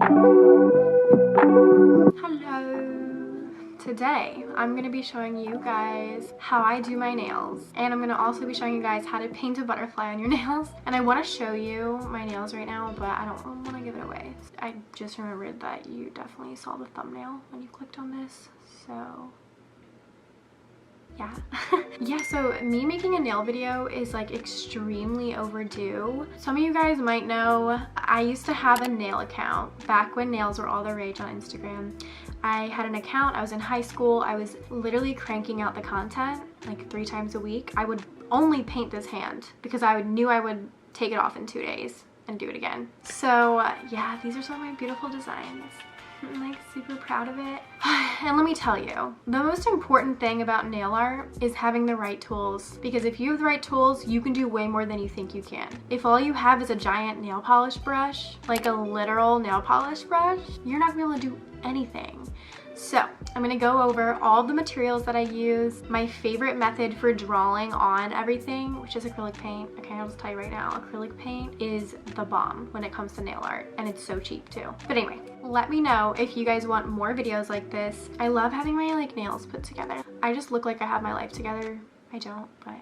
Hello! Today I'm going to be showing you guys how I do my nails, and I'm going to also be showing you guys how to paint a butterfly on your nails. And I want to show you my nails right now, but I don't want to give it away. I just remembered that you definitely saw the thumbnail when you clicked on this, so yeah. Yeah, so me making a nail video is like extremely overdue. Some of you guys might know I used to have a nail account back when nails were all the rage on Instagram. I had an account, I was in high school, I was literally cranking out the content like 3 times a week. I would only paint this hand because I knew I would take it off in 2 days and do it again. So yeah, these are some of my beautiful designs. I'm like super proud of it. And let me tell you, the most important thing about nail art is having the right tools, because if you have the right tools, you can do way more than you think you can. If all you have is a giant nail polish brush, like a literal nail polish brush, you're not gonna be able to do anything. So I'm gonna go over all the materials that I use, my favorite method for drawing on everything, which is acrylic paint. Okay, I'll just tell you right now, acrylic paint is the bomb when it comes to nail art, and it's so cheap too. But anyway, let me know if you guys want more videos like this. I love having my like nails put together. I just look like I have my life together. I don't, but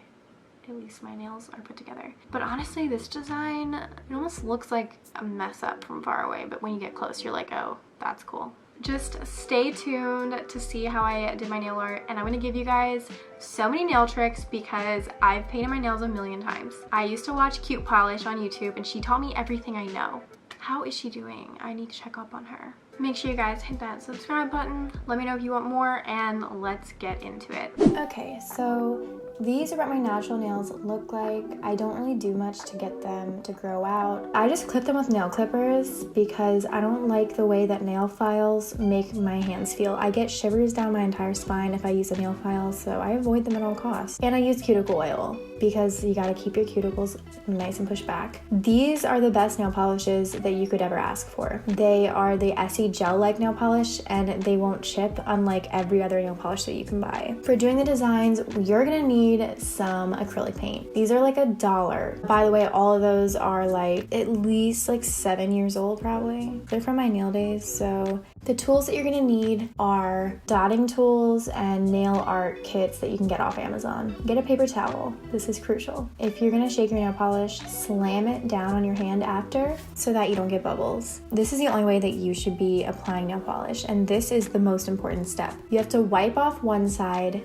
at least my nails are put together. But honestly, this design, it almost looks like a mess up from far away, but when you get close, you're like, oh, that's cool. Just stay tuned to see how I did my nail art, and I'm gonna give you guys so many nail tricks because I've painted my nails a million times. I used to watch Cute Polish on YouTube, and she taught me everything I know. How is she doing? I need to check up on her. Make sure you guys hit that subscribe button. Let me know if you want more, and let's get into it. Okay, so these are what my natural nails look like. I don't really do much to get them to grow out. I just clip them with nail clippers because I don't like the way that nail files make my hands feel. I get shivers down my entire spine if I use a nail file, so I avoid them at all costs. And I use cuticle oil because you gotta keep your cuticles nice and pushed back. These are the best nail polishes that you could ever ask for. They are the Essie gel-like nail polish, and they won't chip, unlike every other nail polish that you can buy. For doing the designs, you're gonna need some acrylic paint. These are like $1. By the way, all of those are like at least like 7 years old probably. They're from my nail days. So the tools that you're gonna need are dotting tools and nail art kits that you can get off Amazon. Get a paper towel. This is crucial. If you're gonna shake your nail polish, slam it down on your hand after so that you don't get bubbles. This is the only way that you should be applying nail polish, and this is the most important step. You have to wipe off one side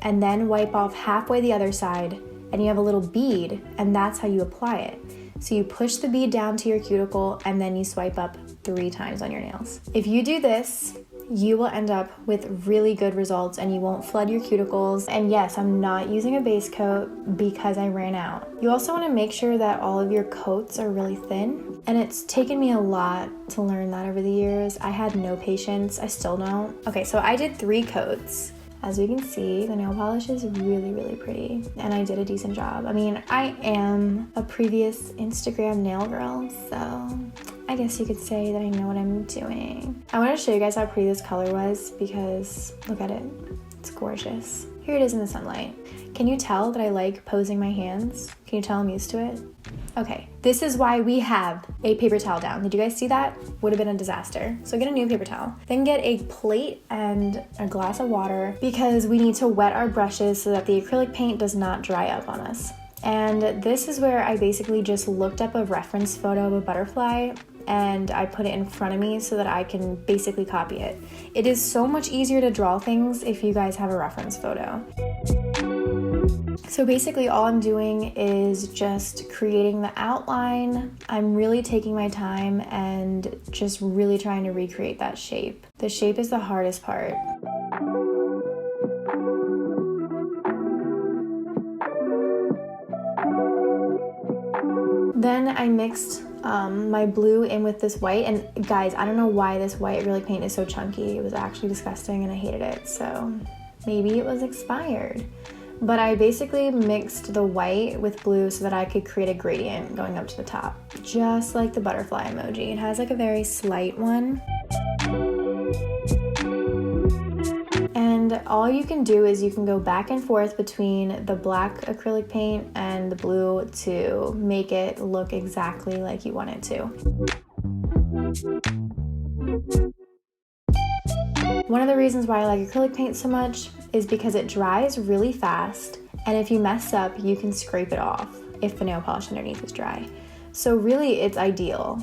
and then wipe off halfway the other side, and you have a little bead, and that's how you apply it. So you push the bead down to your cuticle, and then you swipe up 3 times on your nails. If you do this, you will end up with really good results, and you won't flood your cuticles. And yes, I'm not using a base coat because I ran out. You also want to make sure that all of your coats are really thin, and it's taken me a lot to learn that over the years. I had no patience. I still don't. Okay, so I did 3 coats. As we can see, the nail polish is really, really pretty, and I did a decent job. I mean, I am a previous Instagram nail girl, so I guess you could say that I know what I'm doing. I want to show you guys how pretty this color was because look at it. It's gorgeous. Here it is in the sunlight. Can you tell that I like posing my hands? Can you tell I'm used to it? Okay, this is why we have a paper towel down. Did you guys see that? Would have been a disaster. So get a new paper towel. Then get a plate and a glass of water because we need to wet our brushes so that the acrylic paint does not dry up on us. And this is where I basically just looked up a reference photo of a butterfly and I put it in front of me so that I can basically copy it. It is so much easier to draw things if you guys have a reference photo. So basically all I'm doing is just creating the outline. I'm really taking my time and just really trying to recreate that shape. The shape is the hardest part. Then I mixed my blue in with this white, and guys, I don't know why this white acrylic paint is so chunky. It was actually disgusting and I hated it, so maybe it was expired. But I basically mixed the white with blue so that I could create a gradient going up to the top, just like the butterfly emoji. It has like a very slight one. And all you can do is you can go back and forth between the black acrylic paint and the blue to make it look exactly like you want it to. One of the reasons why I like acrylic paint so much is because it dries really fast, and if you mess up, you can scrape it off if the nail polish underneath is dry. So really, it's ideal.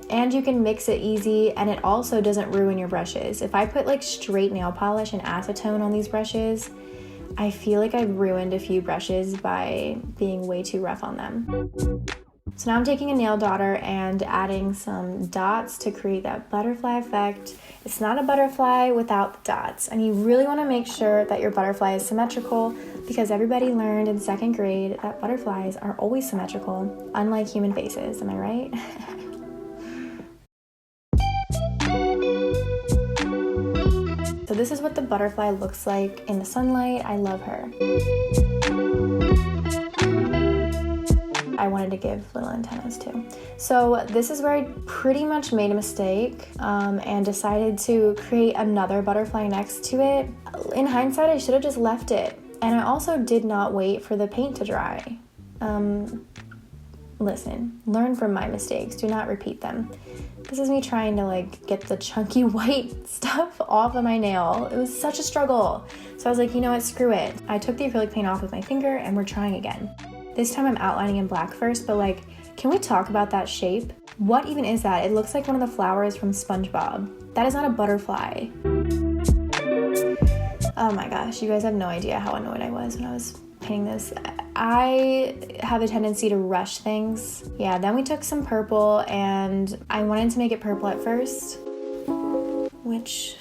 And you can mix it easy, and it also doesn't ruin your brushes. If I put like straight nail polish and acetone on these brushes, I feel like I've ruined a few brushes by being way too rough on them. So now I'm taking a nail daughter and adding some dots to create that butterfly effect. It's not a butterfly without the dots, and you really want to make sure that your butterfly is symmetrical, because everybody learned in 2nd grade that butterflies are always symmetrical, unlike human faces, am I right? So this is what the butterfly looks like in the sunlight. I love her. I wanted to give little antennas too. So this is where I pretty much made a mistake and decided to create another butterfly next to it. In hindsight, I should have just left it. And I also did not wait for the paint to dry. Listen, learn from my mistakes. Do not repeat them. This is me trying to like get the chunky white stuff off of my nail. It was such a struggle. So I was like, you know what, screw it. I took the acrylic paint off with my finger and we're trying again. This time I'm outlining in black first, but like, can we talk about that shape? What even is that? It looks like one of the flowers from SpongeBob. That is not a butterfly. Oh my gosh, you guys have no idea how annoyed I was when I was painting this. I have a tendency to rush things. Yeah, then we took some purple, and I wanted to make it purple at first, which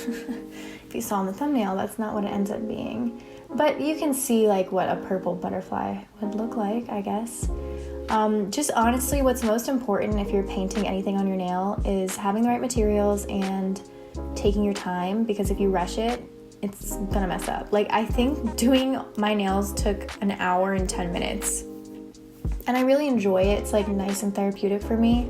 if you saw in the thumbnail, that's not what it ends up being. But you can see like what a purple butterfly would look like, I guess. Just honestly, what's most important if you're painting anything on your nail is having the right materials and taking your time, because if you rush it, it's gonna mess up. Like, I think doing my nails took an hour and 10 minutes. And I really enjoy it. It's like nice and therapeutic for me,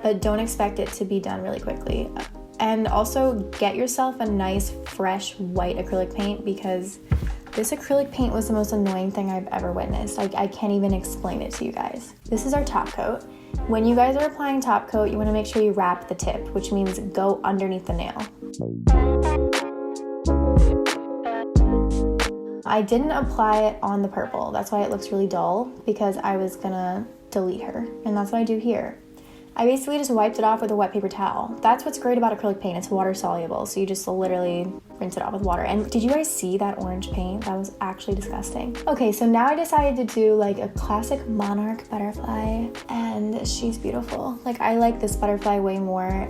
but don't expect it to be done really quickly. And also get yourself a nice, fresh, white acrylic paint, because this acrylic paint was the most annoying thing I've ever witnessed. Like, I can't even explain it to you guys. This is our top coat. When you guys are applying top coat, you wanna make sure you wrap the tip, which means go underneath the nail. I didn't apply it on the purple. That's why it looks really dull, because I was gonna delete her, and that's what I do here. I basically just wiped it off with a wet paper towel. That's what's great about acrylic paint. It's water soluble, so you just literally rinse it off with water. And did you guys see that orange paint? That was actually disgusting. Okay, so now I decided to do like a classic monarch butterfly, and she's beautiful. Like, I like this butterfly way more.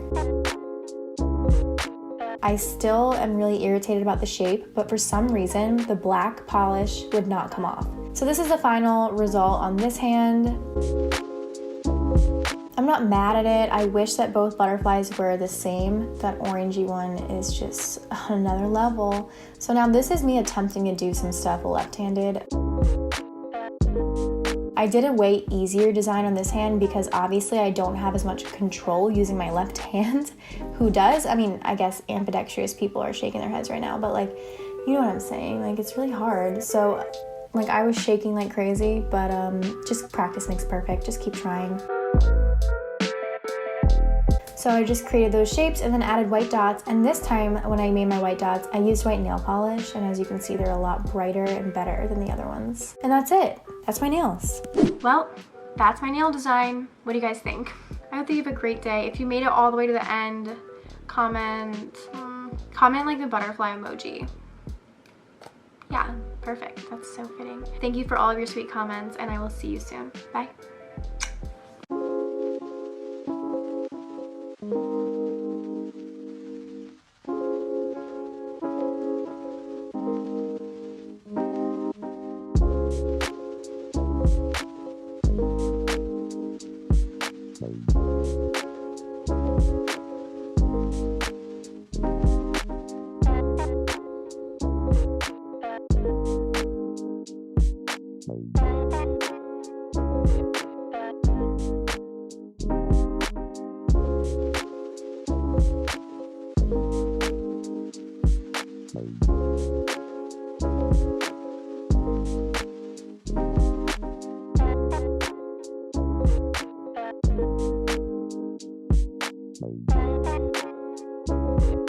I still am really irritated about the shape, but for some reason, the black polish would not come off. So this is the final result on this hand. I'm not mad at it. I wish that both butterflies were the same. That orangey one is just another level. So now this is me attempting to do some stuff left-handed. I did a way easier design on this hand because obviously I don't have as much control using my left hand. Who does? I mean, I guess ambidextrous people are shaking their heads right now, but like, you know what I'm saying? Like, it's really hard. So like, I was shaking like crazy, but just practice makes perfect. Just keep trying. So I just created those shapes and then added white dots. And this time when I made my white dots, I used white nail polish. And as you can see, they're a lot brighter and better than the other ones. And that's it. That's my nails. Well, that's my nail design. What do you guys think? I hope that you have a great day. If you made it all the way to the end, comment like the butterfly emoji. Yeah, perfect. That's so fitting. Thank you for all of your sweet comments, and I will see you soon. Bye.